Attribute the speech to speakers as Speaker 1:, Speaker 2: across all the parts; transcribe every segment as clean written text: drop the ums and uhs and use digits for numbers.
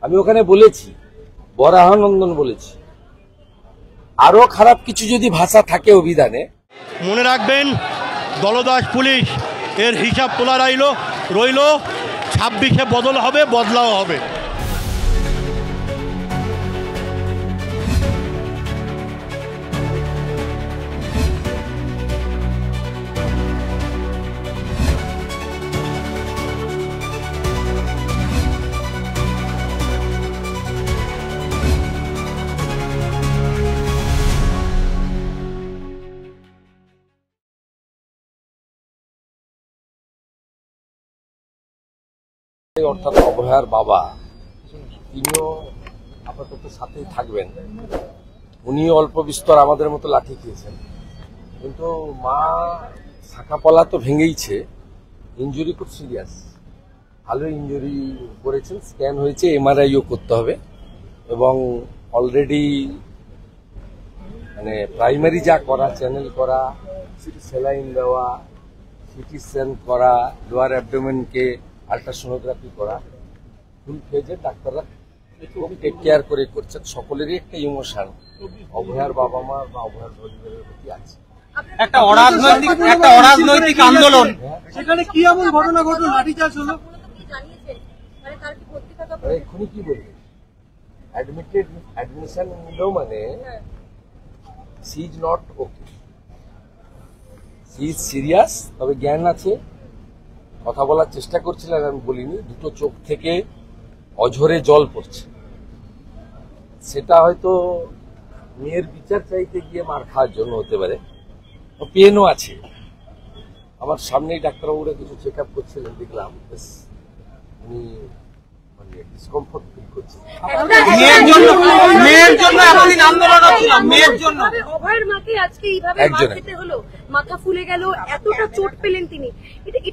Speaker 1: আমি ওখানে বলেছি, বরাহানন্দন বলেছি, আরো খারাপ কিছু যদি ভাষা থাকে অভিধানে।
Speaker 2: মনে রাখবেন, দলদাস পুলিশ এর হিসাব তোলা রইল 26-এ বদল হবে, বদলাও হবে।
Speaker 1: অর্থাৎ অভয়ার বাবা, তিনিও আপাতত সাথেই থাকবেন। উনি অল্প বিস্তর আমাদের মতো লাঠি খেয়েছেন, কিন্তু মা শাখাপলা তো ভেঙেইছে, ইঞ্জুরি খুব সিরিয়াস, ভালো ইঞ্জুরি করেছেন, স্ক্যান হয়েছে, এমআরআইও করতে হবে। এবং অলরেডি মানে প্রাইমারি যা করা, চ্যানেল করা, সেলাইন দেওয়া, সিটি স্ক্যান করা, লোয়ার অ্যাবডোমেনকে আল্ট্রাসোনোগ্রাফি করা, ফুল ফেজে ডাক্তাররা খুব টেক কেয়ার করে করছেন। সকলেরই একটা ইমোশন অভয়ার বাবা মা বা অভয়ার পরিবারের প্রতি আছে।
Speaker 3: একটা অরাজনৈতিক আন্দোলন, সেখানে কি এমন ঘটনা ঘটলো, লাঠিচার্জ হলো?
Speaker 1: এক্ষুনি কি বলবে, অ্যাডমিশন নিলেও মানে she is not okay, she is serious, তবে জ্ঞান আছে, কথা বলার চেষ্টা করছিলেন, আমি বলিনি। দুটো চোখ থেকে অঝরে জল পড়ছে, সেটা হয়তো মেয়ের বিচার চাইতে গিয়ে মার খাওয়ার জন্য হতে পারে। পেনও আছে, আমার সামনেই ডাক্তারবাবুরা কিছু চেক আপ করছিলেন, দেখলাম উনি মানে ডিসকমফোর্ট ফিল করছেন।
Speaker 4: অভয়ের মাকে আজকে এইভাবে মার খেতে হলো, মাথা ফুলে গেল, এতটা চোট পেলেন তিনি, এটা কি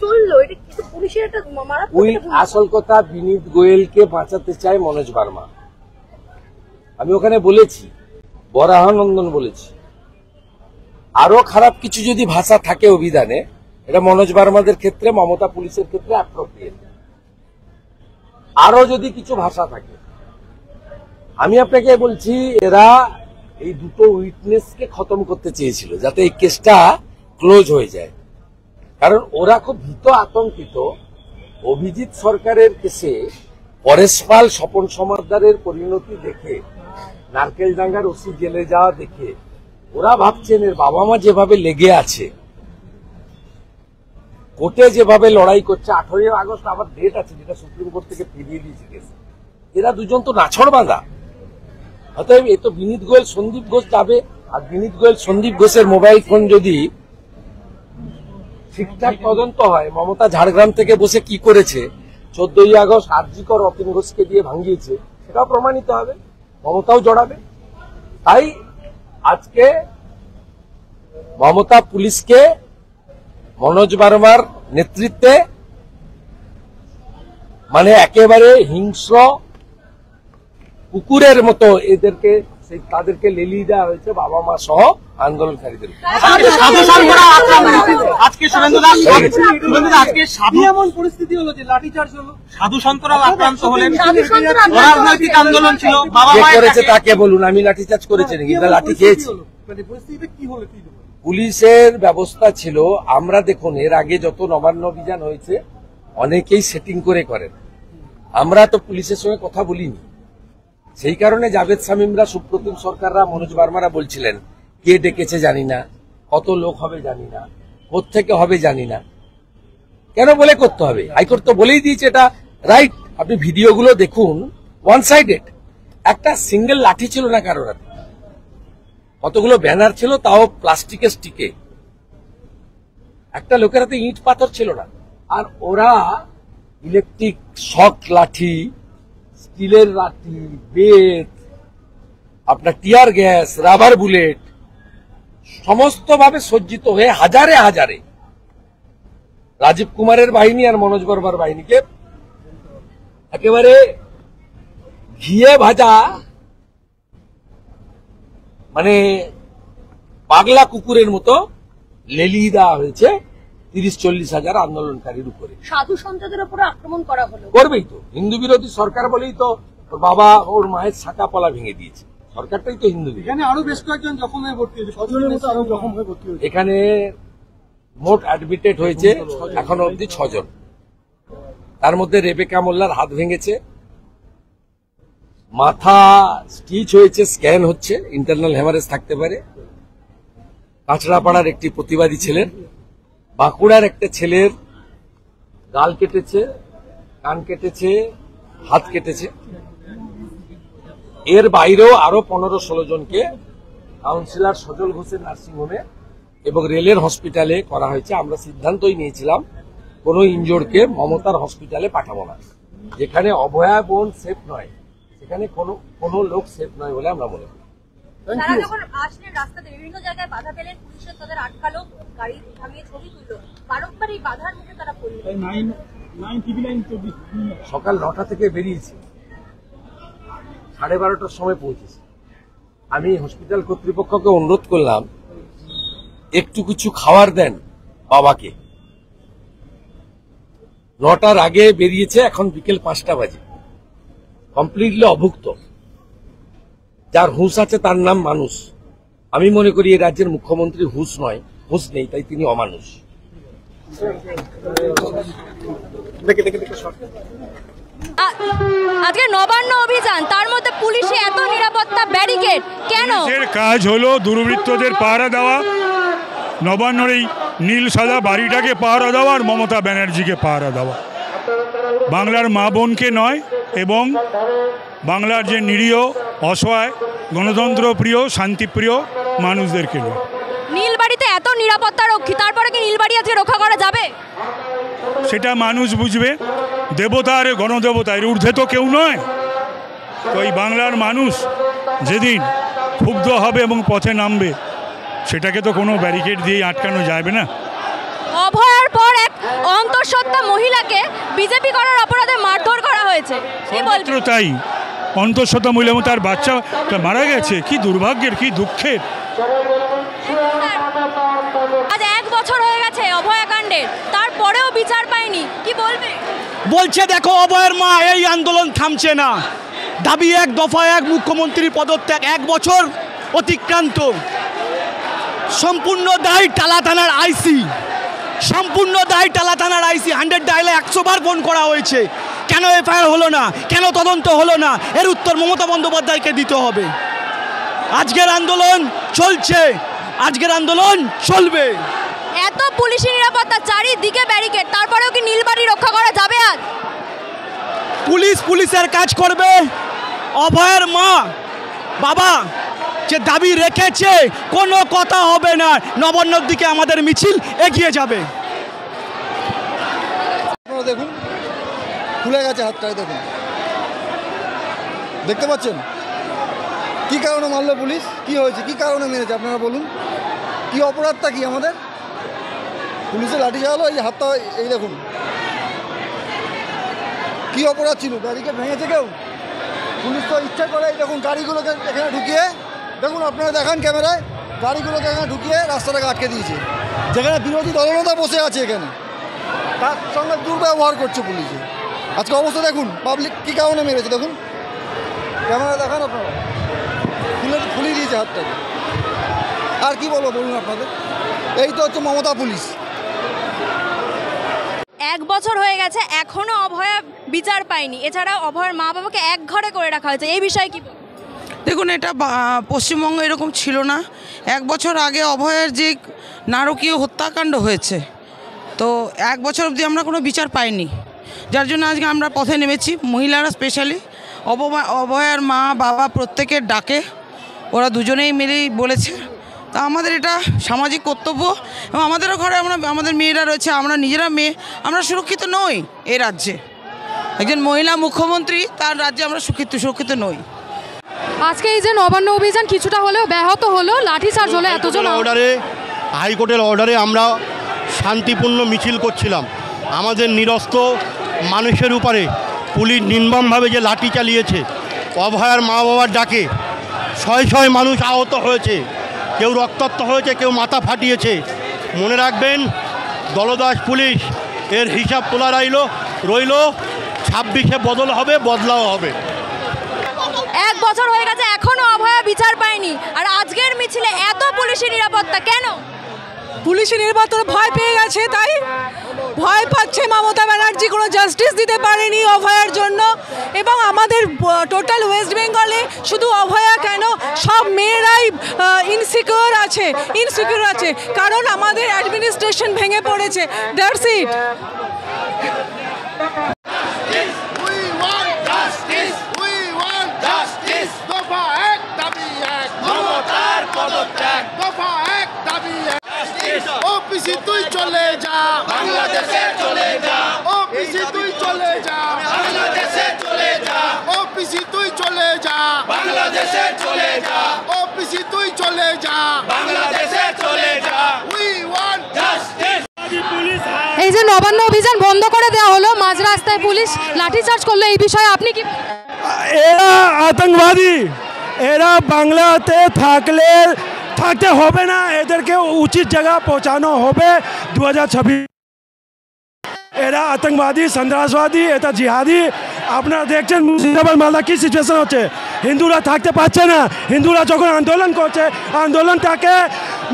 Speaker 4: চললো? এটা কিন্তু পুলিশের একটা মারাত্মক।
Speaker 1: আসল কথা, বিনীত গোয়েলকে বাঁচাতে চায় মনোজ বার্মা। আমি ওখানে বলেছি, বরাহানন্দন বলেছি, আরো খারাপ কিছু যদি ভাষা থাকে অভিধানে, এটা মনোজ বার্মাদের ক্ষেত্রে, মমতা পুলিশের ক্ষেত্রে অ্যাপ্রোপ্রিয়েট। আরো যদি কিছু ভাষা থাকে, আমি আপনাকে বলছি, এরা এই দুটো উইটনেসকে খতম করতে চেয়েছিল, যাতে এই কেসটা ক্লোজ হয়ে যায়। কারণ ওরা খুব ভীত, আতঙ্কিত। অভিজিৎ সরকারের কেসে পরেশ পাল, স্বপন সমাদ্দারের পরিণতি দেখে, নারকেলডাঙ্গার ওসি জেলে যাওয়া দেখে ওরা ভাবছেন এর বাবা মা যেভাবে লেগে আছে, কোর্টে যেভাবে লড়াই করছে, 18 আগস্ট আবার ডেট আছে, যেটা সুপ্রিম কোর্ট থেকে ফিরিয়ে দিয়েছে কেস, এরা দুজন তো নাছড় বাঁধা। অতএব এ তো বিনীত গোয়েল, সন্দীপ ঘোষ যাবে, আর বিনীত গোয়েল, সন্দীপ ঘোষের মোবাইল ফোন যদি ঠিকঠাক তদন্ত হয়, মমতা ঝাড়গ্রাম থেকে বসে কি করেছে, 14ই আগস্ট আরজিকর অতীন ঘোষকে দিয়ে ভাঙিয়েছে, সেটাও প্রমাণিত হবে, মমতাও জড়াবে। তাই আজকে মমতা পুলিশকে মনোজ বার্মার নেতৃত্বে মানে একেবারে হিংস্র কুকুরের মতো এদেরকে, তাদেরকে লেলিয়ে দেওয়া হয়েছে, বাবা মা সহ আন্দোলনকারীদের।
Speaker 3: আজকে এমন পরিস্থিতি হলো যে লাঠিচার্জ হলো, সাধু সন্তরাও আক্রান্ত হলেন, রাজনৈতিক আন্দোলন ছিল, বাবা মা
Speaker 1: করেছে তাকে বলুন, আমি লাঠিচার্জ করেছি নাকি, লাঠি খেয়েছি? পুলিশের ব্যবস্থা ছিল, আমরা দেখুন এর আগে যত নবান্ন অভিযান হয়েছে অনেকেই সেটিং করে করেন, আমরা তো পুলিশের সঙ্গে কথা বলিনি। সেই কারণে জাভেদ শামীমরা, সুপ্রতিম সরকাররা, মনোজ বার্মারা বলছিলেন কে ডেকেছে জানি না, কত লোক হবে জানি না, কোত্থেকে হবে জানি না, কেন বলে করতে হবে? হাইকোর্ট তো বলেই দিয়েছে এটা রাইট। আপনি ভিডিওগুলো দেখুন, ওয়ান সাইডেড, একটা সিঙ্গেল লাঠি ছিল না কারোর হাতে, কতগুলো ব্যানার ছিল, তাও প্লাস্টিকের স্টিকে, একটা লোকের হাতে ইট পাথর ছিল না। আর ওরা ইলেকট্রিক শক লাঠি, স্টিলের লাঠি, বেত, আপনার টিয়ার গ্যাস, রাবার বুলেট, সমস্ত ভাবে সজ্জিত হয়ে হাজারে হাজারে রাজীব কুমারের বাহিনী আর মনোজ বার্মার বাহিনীকে একেবারে ঘিয়ে ভাজা মানে পাগলা কুকুরের মতো লেলিয়ে দেওয়া হয়েছে। 30-40 হাজার আন্দোলনকারীর উপরে।
Speaker 4: সাধু সন্তদের উপরে আক্রমণ করা হলো।
Speaker 1: করবেই তো, হিন্দু বিরোধী সরকার বলেই তো ওর বাবা ওর মায়ের শাখা পলা ভেঙে দিয়েছে। সরকারটাই তো হিন্দু বিরোধী।
Speaker 3: এখানে আরো বেশ কয়েকজন জখম হয়ে ভর্তি হয়েছে, 6 জনের মতো আরো জখম হয়ে ভর্তি হয়েছে।
Speaker 1: এখানে মোট অ্যাডমিটেড হয়েছে এখনো অবধি 6 জন। তার মধ্যে রেবেকা মোল্লার হাত ভেঙেছে, মাথা স্টিচ হয়েছে, স্ক্যান হচ্ছে, ইন্টারনাল হেমারেজ থাকতে পারে। কাঁচড়াপাড়ার একটি প্রতিবাদী ছেলের, বাঁকুড়ার একটা ছেলের গাল কেটেছে, কান কেটেছে, হাত কেটেছে। এর বাইরেও আরো 15-16 জনকে কাউন্সিলর সজল ঘোষের নার্সিংহোমে এবং রেলের হসপিটালে করা হয়েছে। আমরা সিদ্ধান্তই নিয়েছিলাম কোনো ইনজোর্ডকে মমতার হসপিটালে পাঠাবো না। যেখানে অভয়া বোন সেফ নয়, সেখানে কোনো লোক সেফ নয় বলে আমরা মনে করি।
Speaker 4: তারা যখন আসলেন রাস্তাতে বিভিন্ন জায়গায় বাধা পেলেন, পুলিশের তাদের আটকালো, গাড়ি থামিয়ে ছবি তুললো, বারংবার এই বাধার মুখে তারা পড়লো।
Speaker 1: সকাল 9টা থেকে বেরিয়েছি, 12:30টার সময় পৌঁছেছি। আমি হসপিটাল কর্তৃপক্ষকে অনুরোধ করলাম একটু কিছু খাবার দেন বাবাকে। 9টার আগে বেরিয়েছে, এখন বিকেল 5টা বাজে, কমপ্লিটলি অভুক্ত। যার হুঁশ আছে তার নাম মানুষ। আমি মনে করি এই রাজ্যের মুখ্যমন্ত্রী হুঁশ নয়, হুঁশ নেই, তাই তিনি অমানুষ।
Speaker 5: আজকে নবান্ন অভিযান, তার মধ্যে পুলিশে এত নিরাপত্তা ব্যারিকেড কেন?
Speaker 6: এর কাজ হলো দুর্বৃত্তদের পাহারা দেওয়া, নবান্নর এই নীল সাদা বাড়িটাকে পাহারা দেওয়া আর মমতা ব্যানার্জিকে পাহারা দেওয়া, বাংলার মা বোনকে নয় এবং বাংলার যে নিরীহ অসহায় গণতন্ত্রপ্রিয় শান্তিপ্রিয় মানুষদেরকে নয়।
Speaker 5: নীলবাড়িতে এত নিরাপত্তা রক্ষী, তারপরে কি নীলবাড়ি আজকে রক্ষা করা যাবে?
Speaker 6: সেটা মানুষ বুঝবে। দেবতা আর গণদেবতা এর ঊর্ধ্বে তো কেউ নয়। তো এই বাংলার মানুষ যেদিন ক্ষুব্ধ হবে এবং পথে নামবে, সেটাকে তো কোনো ব্যারিকেড দিয়ে আটকানো যাবে না।
Speaker 5: অভয়ার পর এক অন্তঃসত্ত্বা মহিলাকে বিজেপি করার অপরাধে মারধর করা হয়েছে, কি বলবেন?
Speaker 6: তাই অন্তঃসত্ত্বা মহিলা এবং তার বাচ্চা মারা গেছে, কি দুর্ভাগ্যের, কি দুঃখের।
Speaker 5: আজ 1 বছর হয়ে গেছে অভয়াকাণ্ডের, তারপরেও বিচার পায়নি, কি বলবে?
Speaker 7: বলছে দেখো অভয়ের মা, এই আন্দোলন থামছে না, দাবি 1 দফা 1, মুখ্যমন্ত্রীর পদত্যাগ। 1 বছর অতিক্রান্ত, সম্পূর্ণ দায় টালা থানার আইসি, সম্পূর্ণ দায় টালা থানার আইসি। 100 ডায়ালে 100 বার ফোন করা হয়েছে, কেন এফআইআর হলো না, কেন তদন্ত হলো না? এর উত্তর মমতা বন্দ্যোপাধ্যায়কে দিতে হবে। আজকের আন্দোলন চলছে, আজকের আন্দোলন চলবে।
Speaker 5: এত পুলিশি নিরাপত্তা, চারিদিকে ব্যারিকেড, তারপরেও কি নীলবাড়ি রক্ষা করা যাবে আজ?
Speaker 7: পুলিশের কাজ করবে। অভয়ের মা বাবা যে দাবি রেখেছে, কোনো কথা হবে না। নবান্নর দিকে আমাদের মিছিল এগিয়ে যাবে।
Speaker 8: আপনারা দেখুন, খুলে গেছে হাতটায়, দেখুন, দেখতে পাচ্ছেন? কি কারণে মারলো পুলিশ? কি হয়েছে, কি কারণে মেরেছে আপনারা বলুন? কি অপরাধটা কি আমাদের? পুলিশের লাঠি চালালো, এই হাতটা, এই দেখুন, কি অপরাধ ছিল? ব্যারিকেড ভেঙেছে কেউ? পুলিশ তো ইচ্ছা করে, দেখুন গাড়িগুলোকে এখানে ঢুকিয়ে, দেখুন আপনারা দেখান ক্যামেরায়, গাড়িগুলোকে এখানে ঢুকিয়ে রাস্তাটাকে আটকে দিয়েছে। যেখানে বিরোধী দলনেতা বসে আছে, এখানে তার সঙ্গে দুর্ব্যবহার করছে পুলিশে। আজকে অবস্থা দেখুন, পাবলিক কী কারণে মেরেছে দেখুন, ক্যামেরা দেখান আপনারা, খুলে দিয়েছে হাতটাকে। আর কি বলবো বলুন আপনাদের? এই তো হচ্ছে মমতা পুলিশ।
Speaker 5: 1 বছর হয়ে গেছে, এখনো অভয়া বিচার পায়নি। এছাড়াও অভয়ার মা বাবাকে এক ঘরে করে রাখা হয়েছে, এই বিষয়ে কি?
Speaker 9: দেখুন, এটা পশ্চিমবঙ্গ এরকম ছিল না। 1 বছর আগে অভয়ের যে নারকীয় হত্যাকাণ্ড হয়েছে, তো 1 বছর অবধি আমরা কোনো বিচার পাইনি, যার জন্য আজকে আমরা পথে নেমেছি। মহিলারা স্পেশালি, অভয়ার মা বাবা প্রত্যেকের ডাকে ওরা দুজনেই মিলেই বলেছে। তা আমাদের এটা সামাজিক কর্তব্য, এবং আমাদেরও ঘরে আমাদের মেয়েরা রয়েছে, আমরা নিজেরা মেয়ে, আমরা সুরক্ষিত নই এই রাজ্যে। একজন মহিলা মুখ্যমন্ত্রী, তার রাজ্যে আমরা সুরক্ষিত নই।
Speaker 10: আজকে এই যে নবান্ন অভিযান কিছুটা হলেও ব্যাহত হলো, লাঠিচার্জ হলো, এতজন
Speaker 2: হাইকোর্টের অর্ডারে আমরা শান্তিপূর্ণ মিছিল করছিলাম। আমাদের নিরস্ত মানুষের উপরে পুলিশ নির্মমভাবে যে লাঠি চালিয়েছে, অভয়ার মা বাবার ডাকে 6 মানুষ আহত হয়েছে, কেউ রক্তাক্ত হয়েছে, কেউ মাথা ফাটিয়েছে। মনে রাখবেন, দলদাস পুলিশ এর হিসাব তোলা রইল 26-এ বদল হবে, বদলাও হবে।
Speaker 5: 1 বছর হয়ে গেছে এখনো অভয়া বিচার পায়নি, আর আজকের মিছিলে এত পুলিশের নিরাপত্তা কেন?
Speaker 9: পুলিশের নিরাপত্তা ভয় পেয়ে গেছে, তাই ভয় পাচ্ছে। মমতা ব্যানার্জি কোনো জাস্টিস দিতে পারেনি অভয়ার জন্য, এবং আমাদের টোটাল ওয়েস্ট বেঙ্গলে শুধু অভয়া কেন, সব মেয়েরাই ইনসিকিউর আছে, কারণ আমাদের অ্যাডমিনিস্ট্রেশন ভেঙে পড়েছে। That's it.
Speaker 11: ওপিসি তুই চলে যা, বাংলাদেশে চলে যা, ওপিসি তুই চলে যা, বাংলাদেশে চলে যা, ওপিসি তুই চলে যা, বাংলাদেশে চলে যা, ওপিসি তুই চলে যা, বাংলাদেশে চলে যা, উই ওয়ান্ট জাস্টিস।
Speaker 10: এই যে নবান্ন অভিযান বন্ধ করে দেওয়া হলো, মাঝ রাস্তায় পুলিশ লাঠিচার্জ করলো, এই বিষয়ে আপনি কি?
Speaker 12: এরা আতঙ্কবাদী, এরা বাংলাতে থাকতে হবে না, এদেরকে উচিত জায়গা পৌঁছানো হবে 2026। এরা আতঙ্কবাদী, সন্ত্রাসবাদী, এটা জিহাদি। আপনারা দেখছেন মুর্শিদাবাদ মালদা কি সিচুয়েশন হচ্ছে, হিন্দুরা থাকতে পারছে না। হিন্দুরা যখন আন্দোলন করছে, আন্দোলনটাকে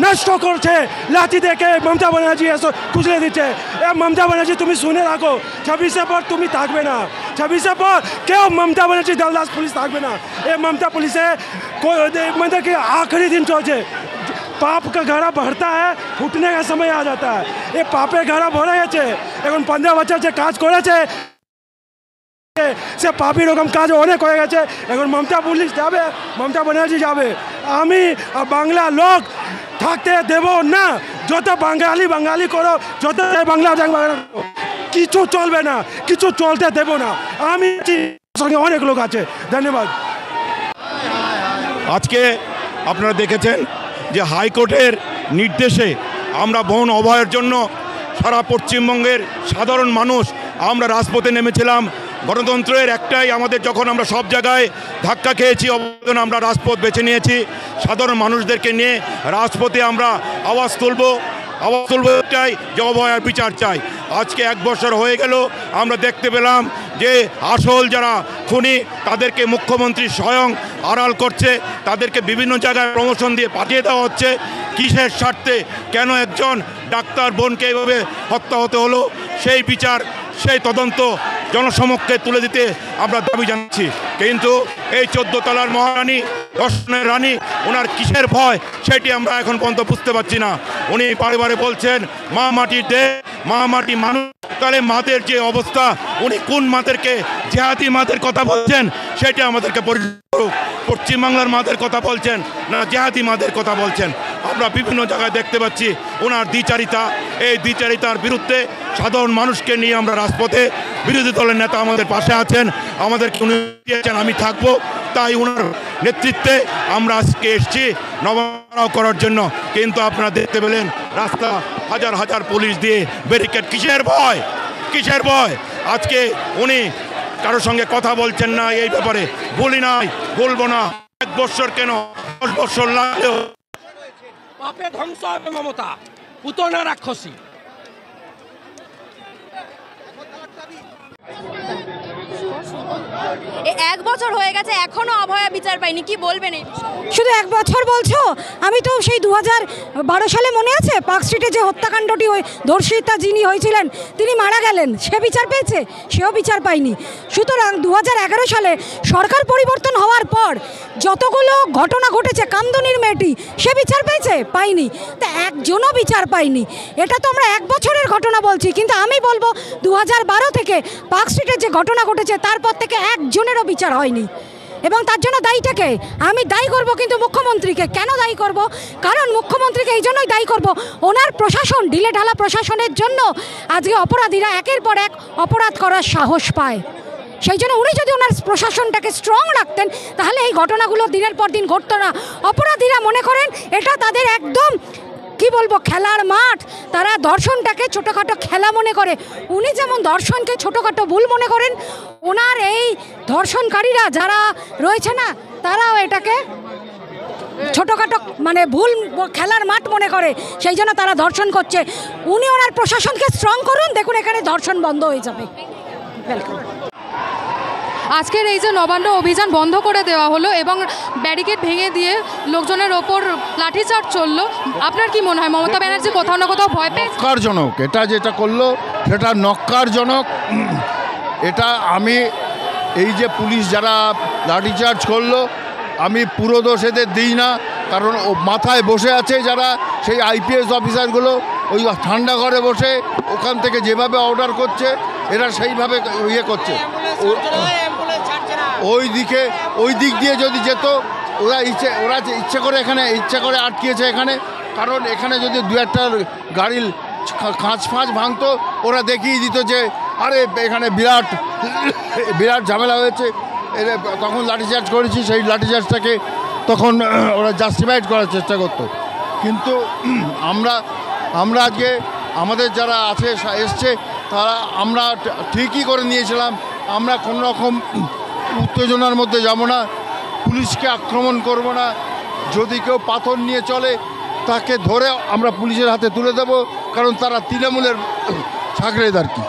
Speaker 12: নষ্ট করছে, লাঠি দেখে মমতা ব্যানার্জি এসে খুঁজলে দিচ্ছে। মমতা ব্যানার্জি তুমি শুনে রাখো, 26-এর পর তুমি থাকবে না। 26-এর পর কেউ মমতা ব্যানার্জি দলদাস পুলিশ থাকবে না। মমতা পুলিশে मतलब कि आखिरी दिन चलছে। पाप का घड़ा बढ़ता है, फूटने का समय आ जाता है। ये पापे घड़ा भरे গেছে। এখন 15 বছর যে কাজ করেছে সে পাপি রকম কাজ অনেক হয়ে গেছে। এখন মমতা পুলিশ যাবে, মমতা ব্যানার্জি যাবে। আমি বাংলা লোক থাকতে দেব না। যত বাঙালি করো, যত বাংলা কিছু চলবে না, কিছু চলতে দেব না। আমি সঙ্গে অনেক লোক আছে। ধন্যবাদ।
Speaker 13: আজকে আপনারা দেখেছেন যে হাইকোর্টের নির্দেশে আমরা বন অভয়ের জন্য সারা পশ্চিমবঙ্গের সাধারণ মানুষ আমরা রাজপথে নেমেছিলাম। গণতন্ত্রের একটাই আমাদের, যখন আমরা সব জায়গায় ধাক্কা খেয়েছি, অবদান আমরা রাজপথ বেছে নিয়েছি। সাধারণ মানুষদেরকে নিয়ে রাজপথে আমরা আওয়াজ তুলব একটাই, যে অভয়ার বিচার চাই। আজকে 1 বছর হয়ে গেল, আমরা দেখতে পেলাম যে আসল যারা খুনি তাদেরকে মুখ্যমন্ত্রী স্বয়ং আড়াল করছে, তাদেরকে বিভিন্ন জায়গায় প্রমোশন দিয়ে পাঠিয়ে দেওয়া হচ্ছে। কিসের স্বার্থে, কেন একজন ডাক্তার বোনকে এইভাবে হত্যা হতে হলো, সেই বিচার, সেই তদন্ত জনসমক্ষে তুলে দিতে আমরা দাবি জানাচ্ছি। কিন্তু এই 14 তলার মহারানী, দর্শনের রানী, ওনার কিসের ভয় সেটি আমরা এখন পর্যন্ত বুঝতে পারছি না। উনি বারে বলছেন মা মাটির দেশ, মা মাটি মানুষ। তাহলে মাদের যে অবস্থা, উনি কোন মাদেরকে, জেহাদি মাদের কথা বলছেন সেটা আমাদেরকে পশ্চিমবাংলার মাদের কথা বলছেন না জেহাদি মাদের কথা বলছেন। আমরা বিভিন্ন জায়গায় দেখতে পাচ্ছি ওনার দ্বিচারিতা। এই দ্বিচারিতার বিরুদ্ধে সাধারণ মানুষকে নিয়ে আমরা রাজপথে, বিরোধী দলের নেতা আমাদের পাশে আছেন, আমাদেরকে উনি দিয়েছেন আমি থাকবো। তাই ওনার নেতৃত্বে আমরা আজকে এসেছি নবান্ন করার জন্য। কিন্তু আপনারা দেখতে পেলেন রাস্তা হাজার পুলিশ দিয়ে ব্যারিকেড। কিসের ভয়? আজকে উনি কারোর সঙ্গে কথা বলছেন না এই ব্যাপারে। ভুলবো না। 1 বছর কেন, 10 বছর লাগলেও
Speaker 1: পাপে ধ্বংস হবে মমতা, পুতনা রাক্ষসী।
Speaker 5: এই 1 বছর হয়ে গেছে এখনো অভয়া বিচার পায়নি, কি বলবেন এই বিষয়ে?
Speaker 14: শুধু 1 বছর বলছো? আমি তো সেই 2012 সালে মনে আছে পার্ক স্ট্রিটে যে হত্যাকাণ্ডটি ধর্ষিতা যিনি হয়েছিলেন তিনি মারা গেলেন, সে বিচার পেয়েছে? সেও বিচার পায়নি। সুতরাং 2011 সালে সরকার পরিবর্তন হওয়ার পর যতগুলো ঘটনা ঘটেছে, কামদুনির মেয়েটি, সে বিচার পেয়েছে? পায়নি। তা একজনও বিচার পায়নি। এটা তো আমরা 1 বছরের ঘটনা বলছি, কিন্তু আমি বলবো 2012 থেকে পার্ক স্ট্রিটের যে ঘটনা ঘটেছে তারপর থেকে একজনেরও বিচার হয়নি। এবং তার জন্য দায়ীটাকে আমি দায়ী করব, কিন্তু মুখ্যমন্ত্রীকে। কেন দায়ী করব? কারণ মুখ্যমন্ত্রীকে এই জন্যই দায়ী করব, ওনার প্রশাসন, ঢিলেঢালা প্রশাসনের জন্য আজকে অপরাধীরা একের পর এক অপরাধ করার সাহস পায়। সেই জন্য উনি যদি ওনার প্রশাসনটাকে স্ট্রং রাখতেন তাহলে এই ঘটনাগুলো দিনের পর দিন ঘটতো না। অপরাধীরা মনে করেন এটা তাদের একদম কি বলবো খেলার মাঠ, তারা দর্শনটাকে ছোটোখাটো খেলা মনে করে। উনি যেমন দর্শনকে ছোটোখাটো ভুল মনে করেন, ওনার এই ধর্ষণকারীরা যারা রয়েছে না তারাও এটাকে ছোটোখাটো মানে ভুল খেলার মাঠ মনে করে, সেই জন্য তারা ধর্ষণ করছে। উনি ওনার প্রশাসনকে স্ট্রং করুন, দেখুন এখানে ধর্ষণ বন্ধ হয়ে যাবে। ওয়েলকাম।
Speaker 10: আজকের এই যে নবান্ন অভিযান বন্ধ করে দেওয়া হলো এবং ব্যারিকেড ভেঙে দিয়ে লোকজনের ওপর লাঠিচার্জ চললো, আপনার কি মনে হয় মমতা ব্যানার্জি কোথাও না কোথাও ভয় পেয়ে?
Speaker 11: নক্কারজনক, এটা যেটা করলো সেটা নক্কারজনক। এটা আমি এই যে পুলিশ যারা লাঠিচার্জ করলো, আমি পুরো দোষ এদের দিই না, কারণ ও মাথায় বসে আছে যারা সেই আইপিএস অফিসারগুলো, ওই ঠান্ডা ঘরে বসে ওখান থেকে যেভাবে অর্ডার করছে এরা সেইভাবে ইয়ে করছে। ওই দিক দিয়ে যদি যেত, ওরা ইচ্ছে করে এখানে ইচ্ছে করে আটকিয়েছে এখানে, কারণ এখানে যদি দু একটা গাড়ির কাঁচ ফাঁচ ভাঙতো ওরা দেখিয়ে দিত যে আরে এখানে বিরাট ঝামেলা হয়েছে, তখন লাঠিচার্জ করেছি, সেই লাঠিচার্জটাকে তখন ওরা জাস্টিফাইড করার চেষ্টা করতো। কিন্তু আমরা আজকে আমাদের যারা আছে এসছে তারা আমরা ঠিকই করে নিয়েছিলাম, আমরা কোনো রকম উত্তেজনার মধ্যে যাব না, পুলিশকে আক্রমণ করব না, যদি কেউ পাথর নিয়ে চলে তাকে ধরে আমরা পুলিশের হাতে তুলে দেব, কারণ তারা তৃণমূলের ছাগড়েদ আর কি।